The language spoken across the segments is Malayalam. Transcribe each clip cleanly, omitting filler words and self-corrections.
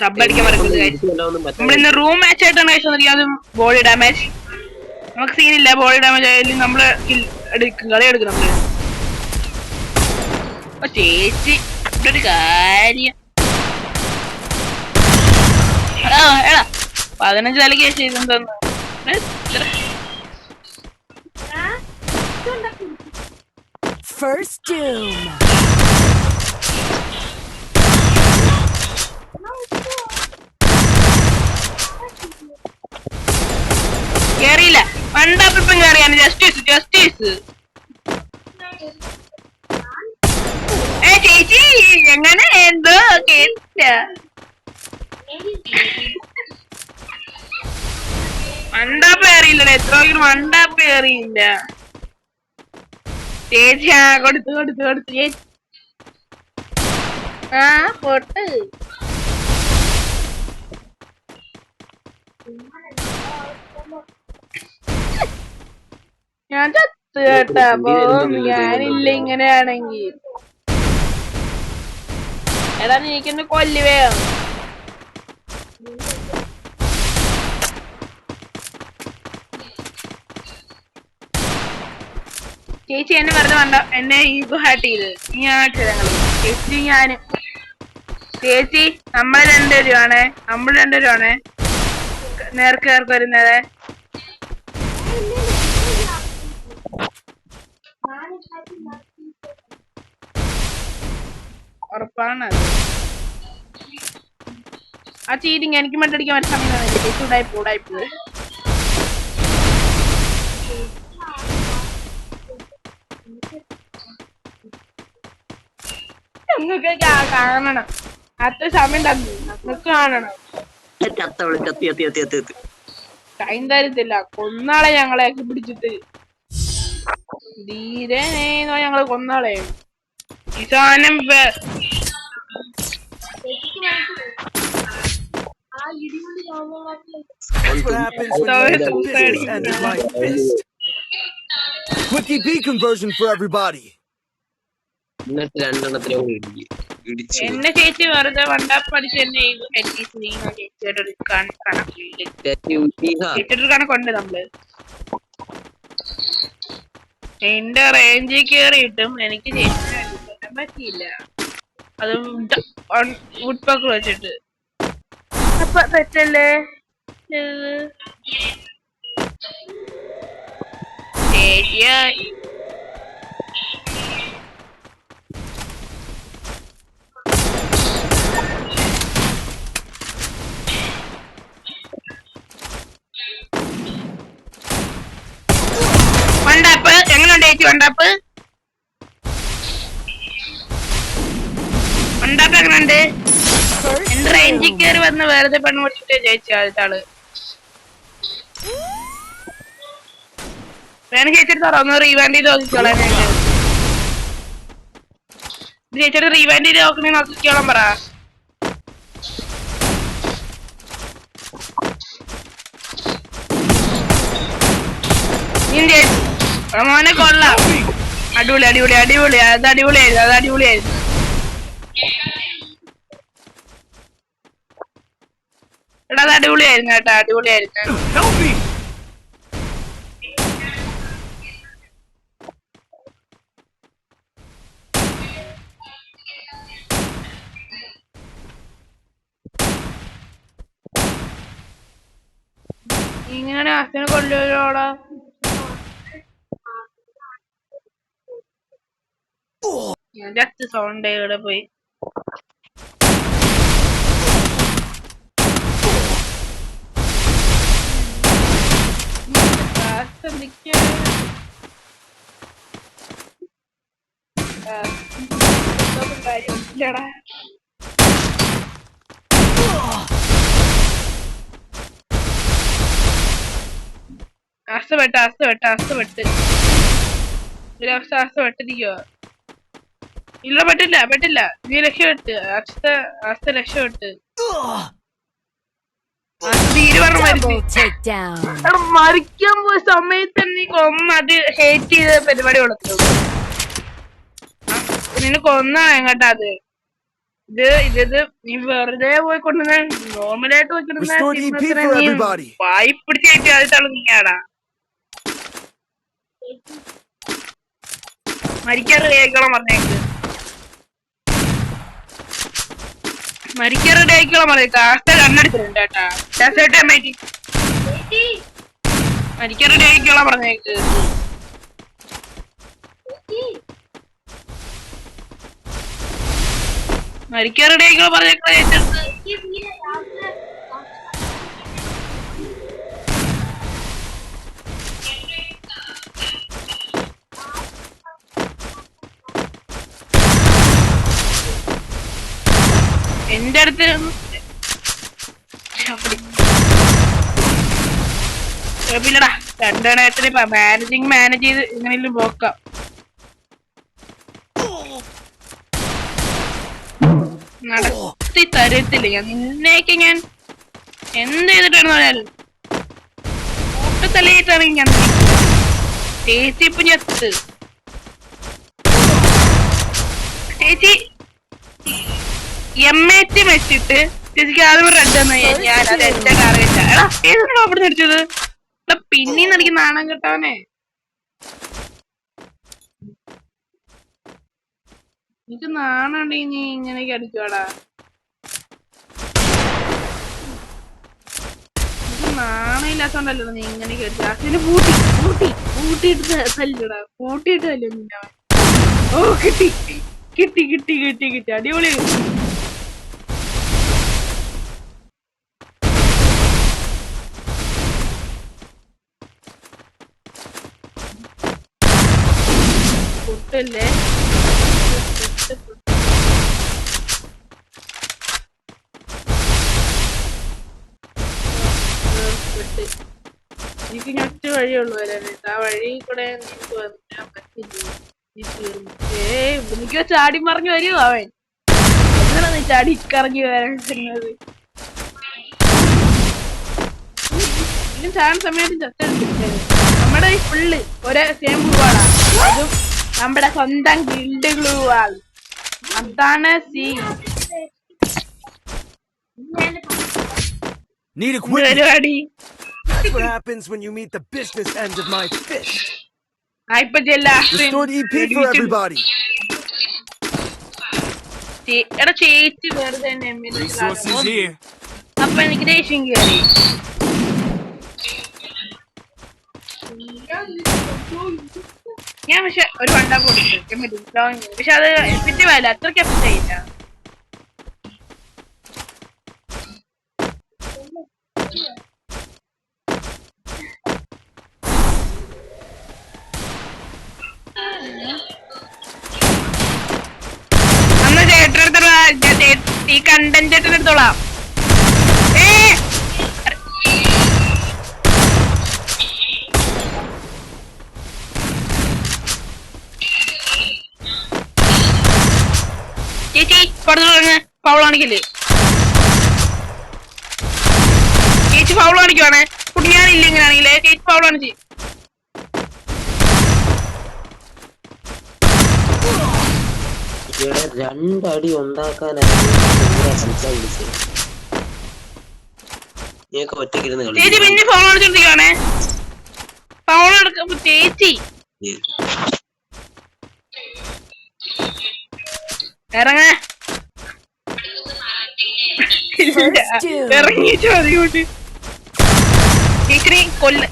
സബ്ബടിക്കാൻ നമ്മളിന്ന് റൂം മാച്ച് ആയിട്ടാണ് അതും ബോഡി ഡാമേജ്. നമുക്ക് സീനില്ല, ബോഡി ഡാമേജ് ആയാലും നമ്മള് കളി എടുക്കും നമ്മള്. ചേച്ചി ഒരു കാര്യം 15 നിലയ്ക്ക് ചെയ്തെന്തോന്നു First doom. കേറിയില്ല, പണ്ടാപ്പിപ്പം കേറിയാണ്. ജസ്റ്റീസ് ചേച്ചി എങ്ങനെ എന്തോ കേട്ടില്ല. മണ്ടാപ്പ് കയറിയില്ല, എത്രയെങ്കിലും മണ്ടാപ്പ് കയറിയില്ല. ചേച്ചി കൊടുത്തു ചേച്ചി പൊട്ട്. ഞാൻ ചത്ത് കേട്ടാ ഞാനില്ല ഇങ്ങനെയാണെങ്കിൽ. എടാ നീക്കൊന്ന് കൊല്ലുവേ. ചേച്ചി എന്നെ വെറുതെ വേണ്ട, എന്നെ ഈഗോ ഹാർട്ട് ചെയ്ത് ചേച്ചി ഞാന്. ചേച്ചി നമ്മൾ രണ്ടുപേരുമാണ് നേർക്ക് വരുന്നത്. ഉറപ്പാണ് ആ ചീറ്റിങ്. എനിക്ക് മറ്റടിക്കാൻ പറ്റുന്ന സമയം ചേച്ചി ഉടായിപ്പോ. നിങ്ങൾക്ക് കാണണം, അത്ര സമയം നിങ്ങൾക്ക് കാണണം. ടൈം തരത്തില്ല, കൊന്നാളെ ഞങ്ങളെ പിടിച്ചിട്ട് ധീരനേന്നോ ഞങ്ങള് കൊന്നാളെ. ഈ സാധനം conversion for everybody. എന്നെ ചേച്ചി വെറുതെ വണ്ടാപ്പടിച്ച് എന്നെ കണക്കുണ്ട് നമ്മള്. എന്റെ റേഞ്ചിൽ കേറിയിട്ടും എനിക്ക് ചേച്ചി പറ്റിയില്ല. അത് വുഡ്പക്ക് വെച്ചിട്ട് അപ്പൊ തെറ്റല്ലേ ചേച്ചിയാ. വണ്ടാപ്പ് എങ്ങനെയുണ്ട് ചേച്ചി? വണ്ടാപ്പ് എങ്ങനെയുണ്ട്? എന്റെ റേഞ്ചിൽ കയറി വന്ന് വെറുതെ പെണ്ണ് പിടിച്ചിട്ടേ ചേച്ചി ആള്. വേണം ചേച്ചിയുടെ ഒന്ന് റീവാൻഡ് ചെയ്ത് നോക്കിക്കോളാൻ. ചേച്ചിയുടെ റീവാൻഡ് ചെയ്ത് നോക്കിക്കോളാൻ പറ. മോനെ കൊള്ളാം, അടിപൊളിയായിരുന്നു. അത് അടിപൊളിയായിരുന്നു. എടാ അത് അടിപൊളിയായിരുന്നു കേട്ടോ, അടിപൊളിയായിരുന്നു. ഇങ്ങനെ അച്ഛനെ കൊല്ലുവല്ലോടാ. ഞാൻ ജസ്റ്റ് സൗണ്ട് ഇവിടെ പോയി. കാര്യമില്ലടാ. അസ്തപ്പെട്ട് വെട്ടിരിക്കുവോ? ഇല്ല പറ്റില്ല. നീ രക്ഷപ്പെട്ട് അസ്ത രക്ഷപ്പെട്ട് മരിക്കാൻ പോയ സമയത്ത് നീ അത് ഹേറ്റ് ചെയ്ത പരിപാടി കൊടുത്തു. നിന്നെ കൊന്നാ എങ്ങട്ടാ അത്? ഇത് നീ വെറുതെ പോയി കൊണ്ടുവന്ന നോർമലായിട്ട് Restored EP for everybody. വായി പിടിച്ചേറ്റി അതിട്ടുള്ള നീയാടാ മരിക്കാൻ റെഡി ആയിക്കോളാം പറഞ്ഞേക്ക് മരിക്കാൻ റെഡി ആയിക്കോളാം പറഞ്ഞേക്ക് ആസ്ത കണ്ണെടുത്തിട്ടുണ്ട് കേട്ടാ മരിക്കാൻ റെഡി ആയിക്കോളാം പറഞ്ഞേക്ക് മരിക്കാൻ റെഡി ആയിക്കോളാം പറഞ്ഞേക്കളെ എന്റെ അടുത്ത് കുഴപ്പമില്ലടാ രണ്ടെണ്ണത്തിന് മാനേജ് ചെയ്ത് എങ്ങനെയും പോക്കാം നടത്തി തരത്തില്ല ഞാൻ നിന്നേക്ക് ഞാൻ എന്ത് ചെയ്തിട്ടാണ് പറഞ്ഞാലും കൂട്ടത്തലയിട്ടാണെങ്കിൽ ഞാൻ ചേച്ചി ഇപ്പൊ ഞെത്ത് ചേച്ചി M8 വെച്ചിട്ട് ചേച്ചിക്ക് ആദ്യം റെഡ് ഞാൻ അത് എന്റെ കാർ വെച്ചാ എടാ ഏതാണോ അവിടെ അടിച്ചത് പിന്നെയും എനിക്ക് നാണം കിട്ടാനേ എനിക്ക് നാണുണ്ട് നീ ഇങ്ങനെയൊക്കെ അടിക്കുവാടാ എനിക്ക് നാണയില്ലാത്തോണ്ടല്ലോ നീ ഇങ്ങനെയൊക്കെ അടിച്ചു അച്ഛന് കൂട്ടിയിട്ട് തല്ലടാ കൂട്ടിയിട്ട് തല്ലോ നിന്നെ ഓ കിട്ടി കിട്ടി കിട്ടി കിട്ടി കിട്ടി അടിപൊളി പൊട്ടല്ലേ എനിക്ക് ഇനി ഒറ്റ വഴിയുള്ളൂ വരാനായിട്ട് ആ വഴി കൂടെ എനിക്ക് വരാൻ പറ്റില്ല എനിക്ക് ചാടി മറിഞ്ഞു വരുമോ അവൻ അങ്ങനെ നീ ചാടി കറങ്ങി വരാൻ പറ്റുന്നത് ചാടുന്ന സമയത്ത് ചത്തെടുത്തിട്ട് നമ്മുടെ ഈ ഫുള്ള് ഒരേ സെയിം ഗ്ലൂവാണ് അതും നമ്മുടെ സ്വന്തം ഗിൽഡ് ഗ്ലൂവാണ് അതാണ് സീ പരിപാടി That's what happens when you meet the business end of my fist. Restored EP for everybody. ചേച്ചി വെറുതെ അപ്പൊ എനിക്ക് ദേഷ്യം കയറി ഞാൻ പക്ഷെ ഒരു വണ്ടാ കൊടുത്തു പക്ഷെ അത് എഫക്റ്റീവ് ആയില്ല അത്രയ്ക്ക് എഫക്റ്റ് ആയില്ല അന്ന് ചേട്ടനെടുത്തോളാം ഈ കണ്ടന്റ് ചേട്ടനെടുത്തോളാം ചേച്ചി പറഞ്ഞു തുടങ്ങ് ഫൗൾ കാണിക്കില്ലേ ചേച്ചി ഫൗൾ കാണിക്കുവാണ് കുട്ടിയാനില്ല ഇങ്ങനെയാണെങ്കിലേ ചേച്ചി ഫൗൾ കാണിച്ച് രണ്ടടി ഉണ്ടാക്കാനാണ് ചേച്ചി പിന്നെ ഫൗൾ കാണിച്ചോണ്ടിരിക്കുവാണേ ഫൗൾ എടുക്കുമ്പോ ചേച്ചി ഇറങ്ങ ഇറങ്ങിച്ചു അതുകൊണ്ട് ചേച്ചിനെ കൊല്ല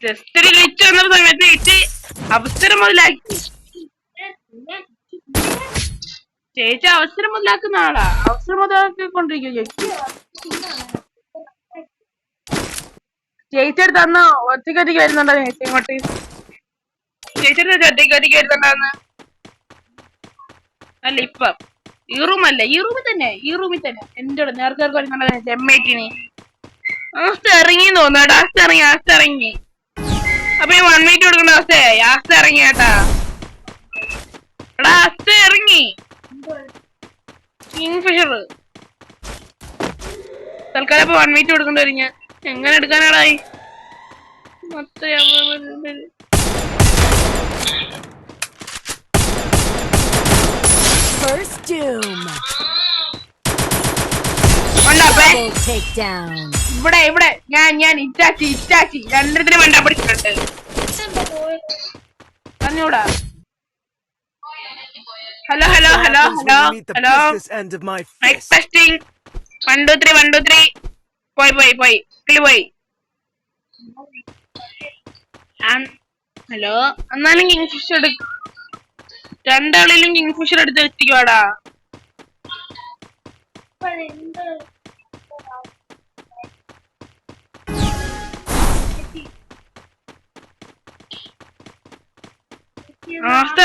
ജസ്റ്റ് ഒരു ഗ്ലിച്ച് വന്ന സമയത്ത് ചേച്ചി അവസരം മുതലാക്കി ചേച്ചി അവസരം മുതലാക്കുന്ന ആളാ അവസരം മുതലാക്കിക്കൊണ്ടിരിക്കും ചേച്ചി ചേച്ചിയുടെ തന്നോ ഒറ്റയ്ക്കൊറ്റയ്ക്ക് വരുന്നുണ്ടോ ചേച്ചി ഇങ്ങോട്ട് ചേച്ചിയുടെ ഒറ്റയ്ക്കൊറ്റയ്ക്ക് വരുന്നുണ്ടാന്ന് അല്ല ഇപ്പം ഈ റൂമല്ല, ഈ റൂമിൽ തന്നെ, ഈ റൂമിൽ തന്നെ എന്റെ നേരത്തെ ചെമ്മേറ്റിന് ആസ്ത ഇറങ്ങി തോന്നുന്നു. ആസ്ത ഇറങ്ങി. അപ്പൊ ഈ 1 minute കൊടുക്കേണ്ട അവസ്ഥയായി. ആസ്ത ഇറങ്ങി കേട്ടാ. എടാ ആസ്ത ഇറങ്ങി. കിങ്ഫിഷർ തൽക്കാലം ഇപ്പൊ 1 minute കൊടുക്കേണ്ടി വരും. ഞാൻ എങ്ങനെ എടുക്കാനാടായി First doom. Takedown. ഇവിടെ ഞാൻ ഇറ്റാച്ചി രണ്ടിടത്തിന് വണ്ടാ പിടിച്ചിട്ടുണ്ട്. പറഞ്ഞൂടാ. ഹലോ മൈക്ക് ടെസ്റ്റിംഗ് 1 2 3 പോയി കിളി പോയി. ഹലോ എന്നാലും കിങ്ഫിഷർ എടുക്കും. രണ്ടാളിലും കിങ്ഫിഷർ എടുത്ത് എത്തിക്കുവാടാ. Aastha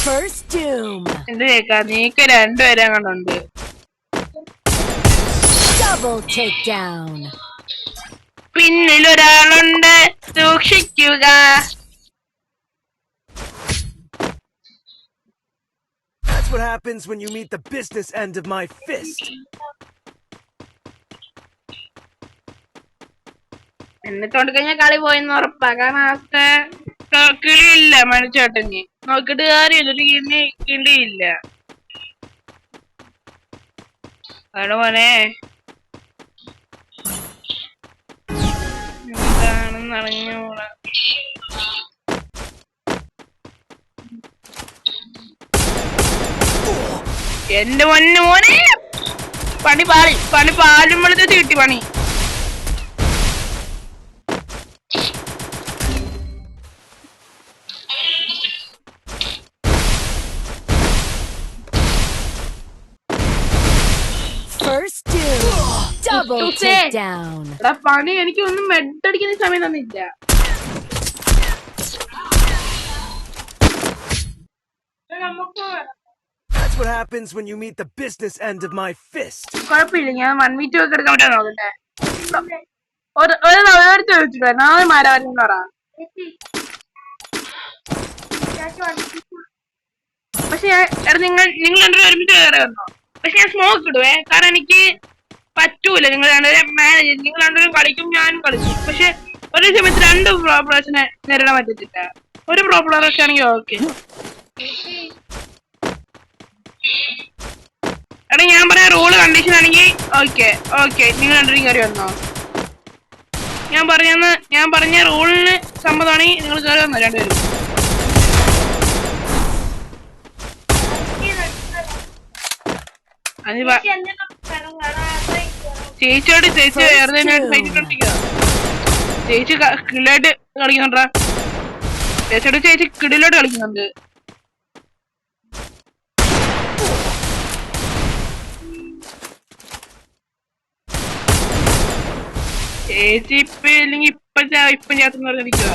First doom. എന്ത് കേക്കാ നീക്ക് രണ്ടുപേരെ കണ്ടുണ്ട്. Double takedown. പിന്നിലൊരാളുണ്ട് സൂക്ഷിക്കുക. That's what happens when you meet the business end of my fist. എന്നിട്ട് കഴിഞ്ഞാൽ കളി പോയെന്ന് ഉറപ്പാ. കാരണം ആസ്ത കിളിയില്ല മണിച്ചേട്ടന്. നോക്കിട്ട് കാര്യമില്ല, ഒരു കിളിയില്ല. അവിടെ മോനെ എന്താണെന്ന് അറിഞ്ഞൂടാ. എന്റെ മോനെ പണി പാലുമ്പളത്തെ കിട്ടി പണി. First doom. Double takedown. പണി എനിക്ക് ഒന്നും മെഡടിക്കുന്ന സമയം തന്നില്ല. That's what happens when you meet the business end of my fist. കുഴപ്പമില്ല, ഞാൻ 1 minute ഒക്കെ എടുക്കാൻ പറ്റാ നോക്കട്ടെ. ഒരു ചോദിച്ചിട്ട് നാളെ മാരാവരെന്ന് പറ. പക്ഷെ നിങ്ങൾ രണ്ടുപേരും ഒരുമിച്ച് കയറി വന്നോ. പക്ഷെ ഞാൻ സ്മോക്ക് ഇടുവേ, കാരണം എനിക്ക് പറ്റൂല. നിങ്ങൾ രണ്ടുപേരും കളിക്കും, ഞാനും കളിക്കും. പക്ഷെ ഒരു സമയത്ത് 2 പ്രോബ്ലംസിനെ നേരിടാൻ പറ്റത്തില്ല. ഒരു പ്രോബ്ലം ഒക്കെ ആണെങ്കിൽ ഓക്കെ. എടാ ഞാൻ പറയാ റൂള് കണ്ടീഷൻ ആണെങ്കിൽ ഓക്കെ നിങ്ങൾ രണ്ടുപേരും കയറി വന്നോ. ഞാൻ പറഞ്ഞ റൂളിന് സമ്മതമാണെങ്കിൽ നിങ്ങൾ കയറി വന്നോ രണ്ടുപേരും. ചേച്ചിയോട് ചേച്ചി വെറുതെ ചേച്ചി കിടിലായിട്ട് കളിക്കുന്നുണ്ടാ. ചേച്ചി കിടിലോട്ട് കളിക്കുന്നുണ്ട്. ചേച്ചി ഇപ്പൊ ഇല്ലെങ്കിൽ ഇപ്പം ചേർത്തെന്ന് പറഞ്ഞിരിക്കുക.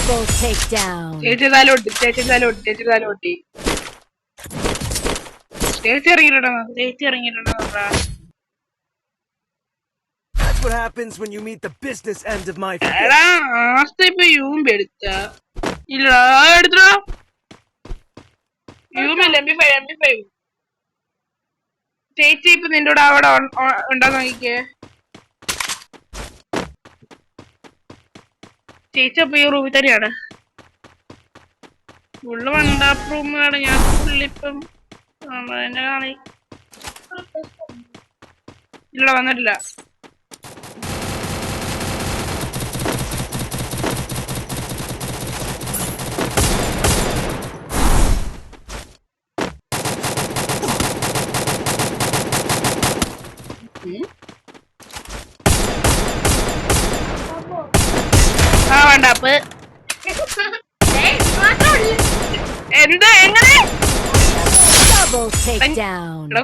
Double takedown. ചേച്ചി തലോട്ടി ചേച്ചി ഇറങ്ങിയിട്ടുണ്ടോ. That's what happens when you meet the business end of my fist. എടാ ആസ്ത ഇപ്പൊ യൂമ്പ് എടുത്ത ഇല്ലടാ. എടുത്തോ യൂമില്ല, MP5. ചേച്ചി ഇപ്പൊ നിന്റെ കൂടെ അവിടെ ഉണ്ടാ നോക്കിക്കേ. ചേച്ചി അപ്പൊ ഈ റൂമിൽ തന്നെയാണ്. ഫുള്ള് വണ്ടാപ്പ് റൂമാണ്. ഞാൻ ഫുള്ളിപ്പം എന്നെ കാണി ഇല്ല വന്നിട്ടില്ല. ആ വേണ്ട അപ്പ് എന്ത് എങ്ങനെ Double takedown. ഇവിടെ